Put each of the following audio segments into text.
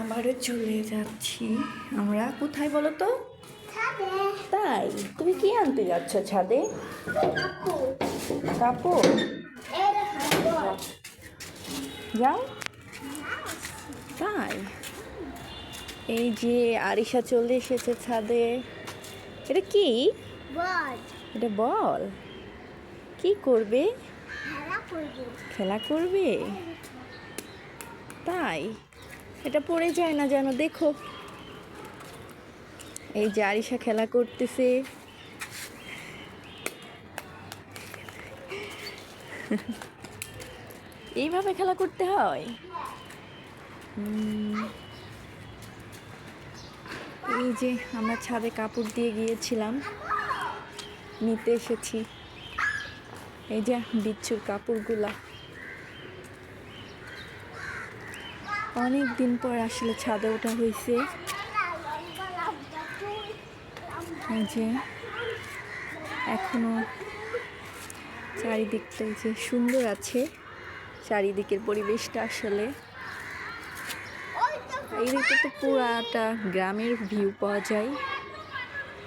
আবারও চলে যাচ্ছি আমরা। কোথায় বলো তো? ছাদে। তাই? তুমি কি আনতে যাচ্ছ ছাদে? কাপড়। কাপড়? এই দেখো বল। যাও। তাই? এই যে আরিশা চলে এসেছে ছাদে। এটা কি? বল। এটা বল? কি করবে? খেলা করব। খেলা করবে? তাই? এটা পড়ে যায় না যেন, দেখো। এই যে আরিশা খেলা করতেছে। এইভাবে খেলা করতে হয়? এই যে আমরা ছাদে কাপড় দিয়ে গিয়েছিলাম, নিতে এসেছি। এই যে বিচ্ছুর কাপড়গুলা। অনেক দিন পর আসলে ছাদে ওঠা হয়েছে। এই যে এখনো চারিদিকটা এই যে সুন্দর আছে, চারিদিকের পরিবেশটা আসলে। এইদিকে তো পুরাটা গ্রামের ভিউ পাওয়া যায়,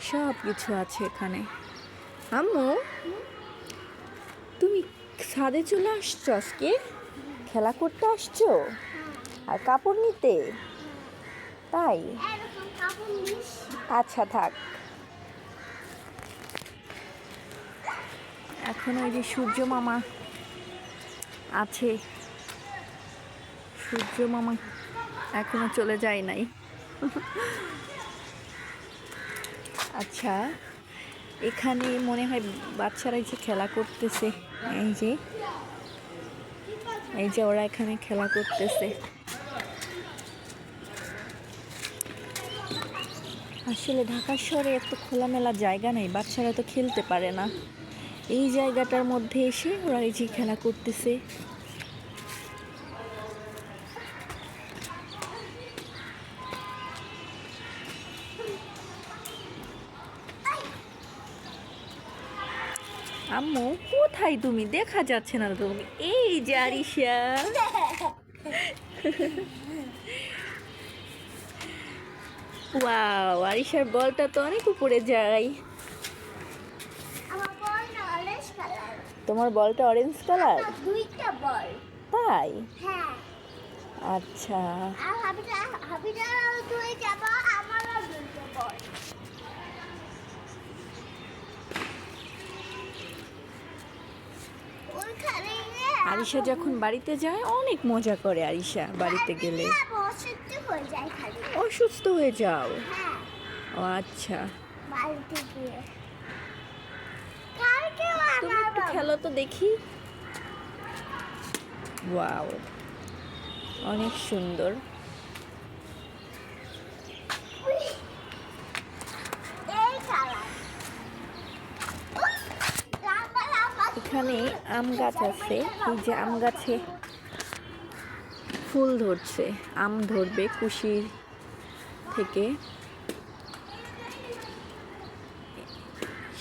সব কিছু আছে এখানে। আম্মু, তুমি ছাদে চলে আসছো আজকে? খেলা করতে আসছো আর কাপড় নিতে? তাই? আচ্ছা থাক। এখন ওই যে সূর্য মামা আছে, সূর্য মামা এখনো চলে যায় নাই। আচ্ছা, এখানে মনে হয় বাচ্চারা যে খেলা করতেছে। এই যে ওরা এখানে খেলা করতেছে। আসলে ঢাকা শহরে এত খোলামেলা জায়গা নেই, বাচ্চারা তো খেলতে পারে না। এই জায়গাটার মধ্যে এসে ওরা এই যে খেলা করতেছে। আম্মু কোথায় তুমি? দেখা যাচ্ছে না তুমি। এই যে আরিশা। ওয়াও, আরিশার বলটা তো অনেক উপরে যায়। আমার বলটা অরেঞ্জ কালার। তোমার বলটা অরেঞ্জ কালার? দুইটা বল। তাই? হ্যাঁ। আচ্ছা। আর হাবিটা তুই যাবা, আমারও দুইটা বল। ওইখানে আরিশা যখন বাড়িতে যায় অনেক মজা করে। আরিশা বাড়িতে গেলে অসুস্থ হয়ে যায় খালি। অসুস্থ হয়ে যাও? হ্যাঁ। ও আচ্ছা। বাড়িতে গিয়ে কালকেও তুমি একটু আমার খেলো তো দেখি। ওয়াও, অনেক সুন্দর। এই কালার। এখানে আম গাছ আছে। এই যে আম গাছে ফুল ধরছে, আম ধরবে কুশির থেকে।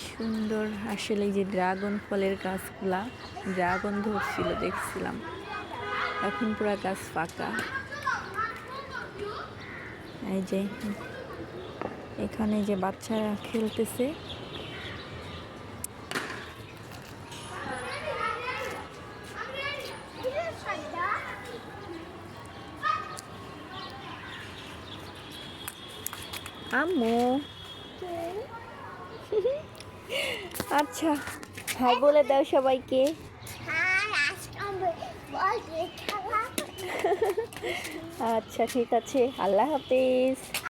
সুন্দর আসলে। এই যে ড্রাগন ফলের গাছগুলা, ড্রাগন ধরছিল দেখছিলাম, এখন পুরা গাছ ফাঁকা। এই যে এখানে যে বাচ্চারা খেলতেছে। আম্মু। আচ্ছা, হাই বলে দাও সবাইকে। আচ্ছা ঠিক আছে, আল্লাহ হাফেজ।